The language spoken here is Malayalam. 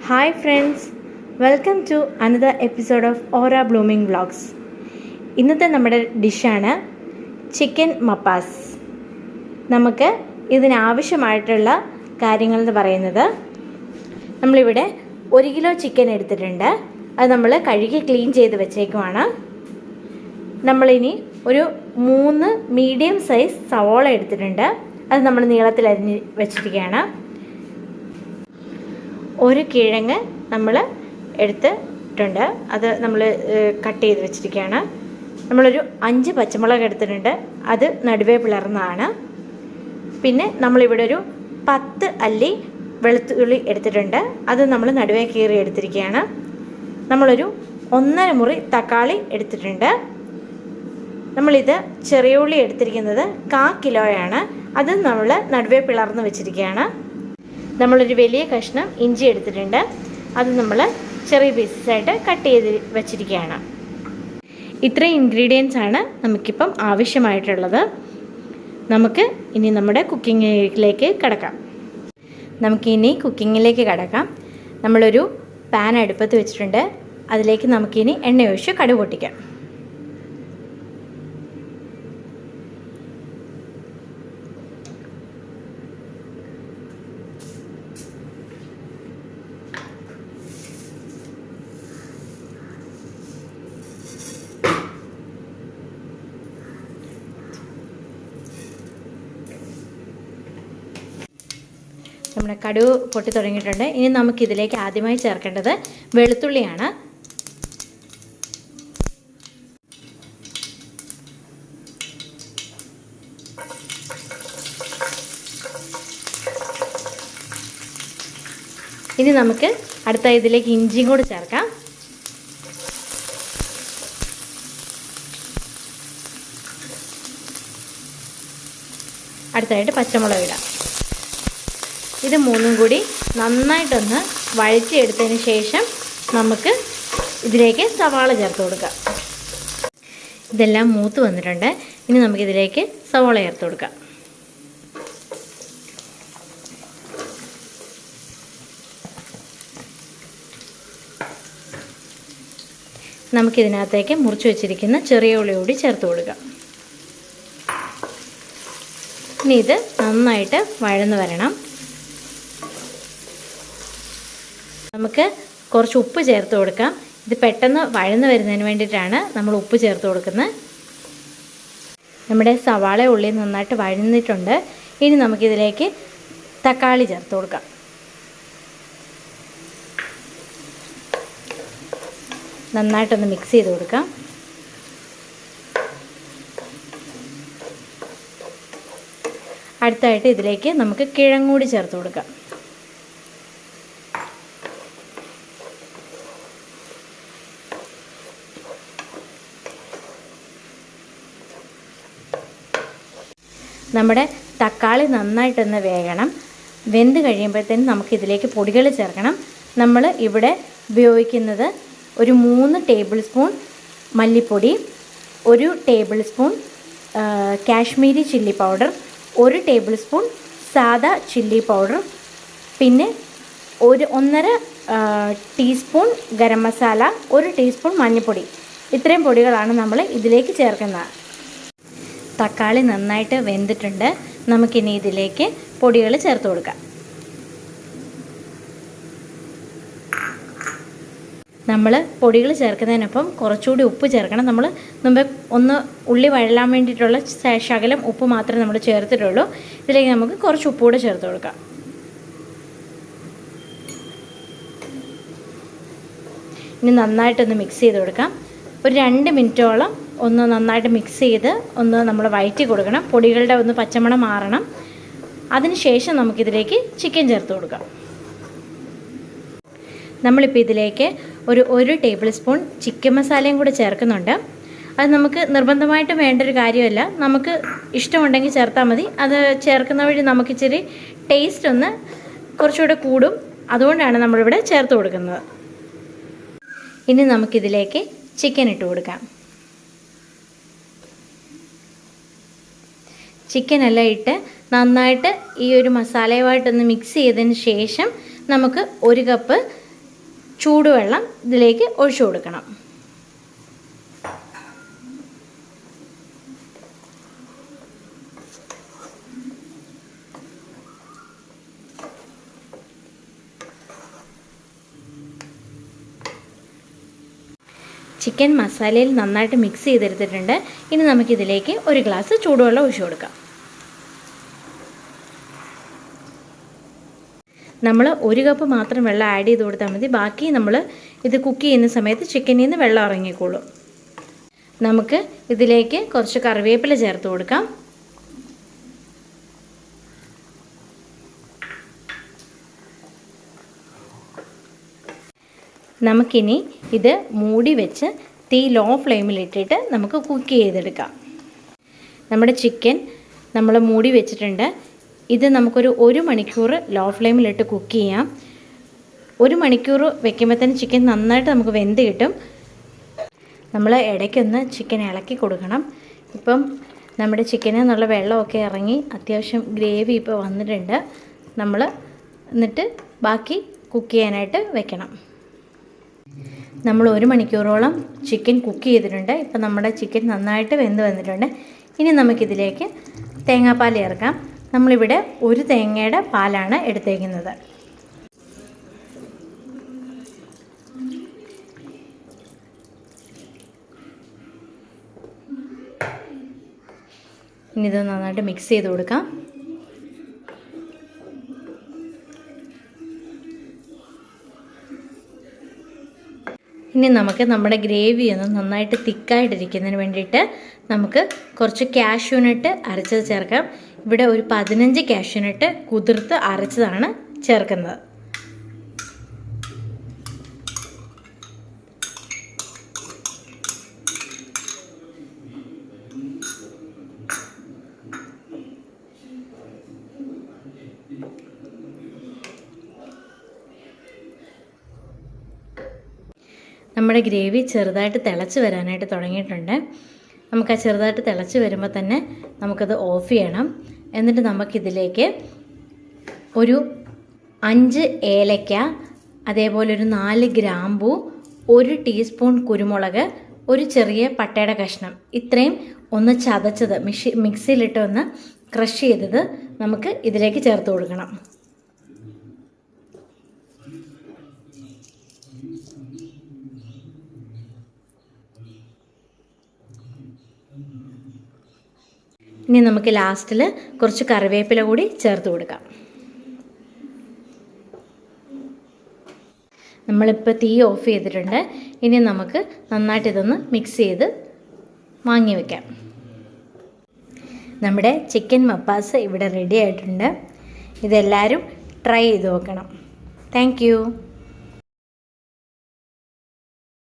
Hi friends, welcome to another episode of Aura Blooming Vlogs. ഇന്നത്തെ നമ്മുടെ ഡിഷാണ് ചിക്കൻ മപ്പാസ്. നമുക്ക് ഇതിനാവശ്യമായിട്ടുള്ള കാര്യങ്ങൾ എന്ന് പറയുന്നത്, നമ്മളിവിടെ 1 കിലോ ചിക്കൻ എടുത്തിട്ടുണ്ട്. അത് നമ്മൾ കഴുകി ക്ലീൻ ചെയ്ത് വെച്ചേക്കുവാണ്. നമ്മളിനി ഒരു 3 മീഡിയം സൈസ് സവോള എടുത്തിട്ടുണ്ട്. അത് നമ്മൾ നീളത്തിൽ അരിഞ്ഞ് വെച്ചിരിക്കുകയാണ്. ഒരു കിഴങ്ങ് നമ്മൾ എടുത്തിട്ടുണ്ട്, അത് നമ്മൾ കട്ട് ചെയ്ത് വെച്ചിരിക്കുകയാണ്. നമ്മളൊരു 5 പച്ചമുളക് എടുത്തിട്ടുണ്ട്, അത് നടുവേ പിളർന്നതാണ്. പിന്നെ നമ്മളിവിടെ ഒരു 10 അല്ലി വെളുത്തുള്ളി എടുത്തിട്ടുണ്ട്, അത് നമ്മൾ നടുവേ കീറി എടുത്തിരിക്കുകയാണ്. നമ്മളൊരു 1.5 മുറി തക്കാളി എടുത്തിട്ടുണ്ട്. നമ്മളിത് ചെറിയ ഉള്ളി എടുത്തിരിക്കുന്നത് 1/4 കിലോയാണ്, അത് നമ്മൾ നടുവേ പിളർന്ന് വെച്ചിരിക്കുകയാണ്. നമ്മളൊരു വലിയ കഷ്ണം ഇഞ്ചി എടുത്തിട്ടുണ്ട്, അത് നമ്മൾ ചെറിയ പീസസായിട്ട് കട്ട് ചെയ്ത് വെച്ചിരിക്കുകയാണ്. ഇത്രയും ഇൻഗ്രീഡിയൻസ് ആണ് നമുക്കിപ്പം ആവശ്യമായിട്ടുള്ളത്. നമുക്ക് ഇനി നമ്മുടെ കുക്കിങ്ങിലേക്ക് കടക്കാം. നമ്മളൊരു പാൻ അടുപ്പത്ത് വെച്ചിട്ടുണ്ട്. അതിലേക്ക് നമുക്കിനി എണ്ണ ഒഴിച്ച് കടുക് പൊട്ടിക്കാം. നമ്മുടെ കടുക് പൊട്ടി തുടങ്ങിയിട്ടുണ്ട്. ഇനി നമുക്കിതിലേക്ക് ആദ്യമായി ചേർക്കേണ്ടത് വെളുത്തുള്ളിയാണ്. ഇനി നമുക്ക് അടുത്ത ഇതിലേക്ക് ഇഞ്ചിയും കൂടി ചേർക്കാം. അടുത്തായിട്ട് പച്ചമുളക് ഇടാം. ഇത് മൂന്നും കൂടി നന്നായിട്ടൊന്ന് വഴറ്റിയെടുത്തതിന് ശേഷം നമുക്ക് ഇതിലേക്ക് സവാള ചേർത്ത് കൊടുക്കാം. ഇതെല്ലാം മൂത്ത് വന്നിട്ടുണ്ട്. ഇനി നമുക്കിതിലേക്ക് സവാള ചേർത്ത് കൊടുക്കാം. നമുക്കിതിനകത്തേക്ക് മുറിച്ച് വെച്ചിരിക്കുന്ന ചെറിയ ഉള്ളി കൂടി ചേർത്ത് കൊടുക്കാം. ഇനി ഇത് നന്നായിട്ട് വഴന്ന് വരണം. നമുക്ക് കുറച്ച് ഉപ്പ് ചേർത്ത് കൊടുക്കാം. ഇത് പെട്ടെന്ന് വഴന്ന് വരുന്നതിന് വേണ്ടിയിട്ടാണ് നമ്മൾ ഉപ്പ് ചേർത്ത് കൊടുക്കുന്നത്. നമ്മുടെ സവാള ഉള്ളി നന്നായിട്ട് വഴന്നിട്ടുണ്ട്. ഇനി നമുക്കിതിലേക്ക് തക്കാളി ചേർത്ത് കൊടുക്കാം. നന്നായിട്ടൊന്ന് മിക്സ് ചെയ്ത് കൊടുക്കാം. അടുത്തായിട്ട് ഇതിലേക്ക് നമുക്ക് കിഴങ്ങ് കൂടി ചേർത്ത് കൊടുക്കാം. നമ്മുടെ തക്കാളി നന്നായിട്ടൊന്ന് വേകണം. വെന്ത് കഴിയുമ്പോഴത്തേനും നമുക്കിതിലേക്ക് പൊടികൾ ചേർക്കണം. നമ്മൾ ഇവിടെ ഉപയോഗിക്കുന്നത് ഒരു 3 ടേബിൾ സ്പൂൺ മല്ലിപ്പൊടി, 1 table spoon Kashmiri chilli powder, 1 table spoon സാദാ ചില്ലി പൗഡർ, പിന്നെ 1.5 ടീസ്പൂൺ ഗരം മസാല, 1 ടീസ്പൂൺ മഞ്ഞൾപ്പൊടി. ഇത്രയും പൊടികളാണ് നമ്മൾ ഇതിലേക്ക് ചേർക്കുന്നത്. തക്കാളി നന്നായിട്ട് വെന്തിട്ടുണ്ട്. നമുക്കിനി ഇതിലേക്ക് പൊടികൾ ചേർത്ത് കൊടുക്കാം. നമ്മൾ പൊടികൾ ചേർക്കുന്നതിനൊപ്പം കുറച്ചുകൂടി ഉപ്പ് ചേർക്കണം. നമ്മൾ മുമ്പ് ഒന്ന് ഉള്ളി വഴലാൻ വേണ്ടിയിട്ടുള്ള ശകലം ഉപ്പ് മാത്രമേ നമ്മൾ ചേർത്തിട്ടുള്ളൂ. ഇതിലേക്ക് നമുക്ക് കുറച്ച് ഉപ്പ് കൂടെ ചേർത്ത് കൊടുക്കാം. ഇനി നന്നായിട്ടൊന്ന് മിക്സ് ചെയ്ത് കൊടുക്കാം. ഒരു 2 മിനിറ്റോളം ഒന്ന് നന്നായിട്ട് മിക്സ് ചെയ്ത് ഒന്ന് നമ്മൾ വഴറ്റി കൊടുക്കണം. പൊടികളുടെ ഒന്ന് പച്ചമണം മാറണം. അതിനുശേഷം നമുക്കിതിലേക്ക് ചിക്കൻ ചേർത്ത് കൊടുക്കാം. നമ്മളിപ്പോൾ ഇതിലേക്ക് ഒരു 1 ടേബിൾ സ്പൂൺ ചിക്കൻ മസാലയും കൂടെ ചേർക്കുന്നുണ്ട്. അത് നമുക്ക് നിർബന്ധമായിട്ട് വേണ്ടൊരു കാര്യമല്ല, നമുക്ക് ഇഷ്ടമുണ്ടെങ്കിൽ ചേർത്താൽ മതി. അത് ചേർക്കുന്ന വഴി നമുക്കിച്ചിരി ടേസ്റ്റ് ഒന്ന് കുറച്ചുകൂടെ കൂടും. അതുകൊണ്ടാണ് നമ്മളിവിടെ ചേർത്ത് കൊടുക്കുന്നത്. ഇനി നമുക്കിതിലേക്ക് ചിക്കൻ ഇട്ട് കൊടുക്കാം. ചിക്കൻ എല്ലാം ഇട്ട് നന്നായിട്ട് ഈ ഒരു മസാലയുമായിട്ടൊന്ന് മിക്സ് ചെയ്തതിന് ശേഷം നമുക്ക് 1 കപ്പ് ചൂടുവെള്ളം ഇതിലേക്ക് ഒഴിച്ചു കൊടുക്കണം. ചിക്കൻ മസാലയിൽ നന്നായിട്ട് മിക്സ് ചെയ്തെടുത്തിട്ടുണ്ട്. ഇനി നമുക്കിതിലേക്ക് ഒരു ഗ്ലാസ് ചൂടുവെള്ളം ഒഴിച്ചു കൊടുക്കാം. നമ്മൾ 1 കപ്പ് മാത്രം വെള്ളം ആഡ് ചെയ്ത് കൊടുത്താൽ മതി. ബാക്കി നമ്മൾ ഇത് കുക്ക് ചെയ്യുന്ന സമയത്ത് ചിക്കനിൽ നിന്ന് വെള്ളം ഇറങ്ങിക്കോളും. നമുക്ക് ഇതിലേക്ക് കുറച്ച് കറിവേപ്പില ചേർത്ത് കൊടുക്കാം. നമുക്കിനി ഇത് മൂടി വെച്ച് തീ ലോ ഫ്ലെയിമിലിട്ടിട്ട് നമുക്ക് കുക്ക് ചെയ്തെടുക്കാം. നമ്മുടെ ചിക്കൻ നമ്മൾ മൂടി വെച്ചിട്ടുണ്ട്. ഇത് നമുക്കൊരു 1 മണിക്കൂർ ലോ ഫ്ലെയിമിലിട്ട് കുക്ക് ചെയ്യാം. 1 മണിക്കൂർ വെക്കുമ്പോൾ തന്നെ ചിക്കൻ നന്നായിട്ട് നമുക്ക് വെന്ത് കിട്ടും. നമ്മൾ ഇടയ്ക്കൊന്ന് ചിക്കൻ ഇളക്കി കൊടുക്കണം. ഇപ്പം നമ്മുടെ ചിക്കനിൽ നിന്നുള്ള വെള്ളമൊക്കെ ഇറങ്ങി അത്യാവശ്യം ഗ്രേവി ഇപ്പോൾ വന്നിട്ടുണ്ട്. നമ്മൾ എന്നിട്ട് ബാക്കി കുക്ക് ചെയ്യാനായിട്ട് വെക്കണം. നമ്മൾ 1 മണിക്കൂറോളം ചിക്കൻ കുക്ക് ചെയ്തിട്ടുണ്ട്. ഇപ്പം നമ്മുടെ ചിക്കൻ നന്നായിട്ട് വെന്ത് വന്നിട്ടുണ്ട്. ഇനി നമുക്കിതിലേക്ക് തേങ്ങാപ്പാൽ ചേർക്കാം. നമ്മളിവിടെ 1 തേങ്ങയുടെ പാലാണ് എടുത്തേക്കുന്നത്. ഇനി ഇത് നന്നായിട്ട് മിക്സ് ചെയ്ത് കൊടുക്കാം. ഇനി നമുക്ക് നമ്മുടെ ഗ്രേവി ഒന്ന് നന്നായിട്ട് തിക്കായിട്ടിരിക്കുന്നതിന് വേണ്ടിയിട്ട് നമുക്ക് കുറച്ച് കാഷ്യൂനട്ട് അരച്ചത് ചേർക്കാം. ഇവിടെ ഒരു 15 കാഷ്യൂനട്ട് കുതിർത്ത് അരച്ചതാണ് ചേർക്കുന്നത്. നമ്മുടെ ഗ്രേവി ചെറുതായിട്ട് തിളച്ച് വരാനായിട്ട് തുടങ്ങിയിട്ടുണ്ട്. നമുക്ക് ആ ചെറുതായിട്ട് തിളച്ച് വരുമ്പോൾ തന്നെ നമുക്കത് ഓഫ് ചെയ്യണം. എന്നിട്ട് നമുക്കിതിലേക്ക് ഒരു 5 ഏലക്ക, അതേപോലെ ഒരു 4 ഗ്രാമ്പൂ, 1 ടീസ്പൂൺ കുരുമുളക്, ഒരു ചെറിയ പട്ടയുടെ കഷ്ണം, ഇത്രയും ഒന്ന് ചതച്ചത് മിക്സിയിലിട്ട് ഒന്ന് ക്രഷ് ചെയ്തത് നമുക്ക് ഇതിലേക്ക് ചേർത്ത് കൊടുക്കണം. ഇനി നമുക്ക് ലാസ്റ്റിൽ കുറച്ച് കറിവേപ്പില കൂടി ചേർത്ത് കൊടുക്കാം. നമ്മളിപ്പോൾ തീ ഓഫ് ചെയ്തിട്ടുണ്ട്. ഇനി നമുക്ക് നന്നായിട്ട് ഇതൊന്ന് മിക്സ് ചെയ്ത് വാങ്ങി വയ്ക്കാം. നമ്മുടെ ചിക്കൻ മപ്പാസ് ഇവിടെ റെഡി ആയിട്ടുണ്ട്. ഇതെല്ലാവരും ട്രൈ ചെയ്ത് നോക്കണം. Thank you.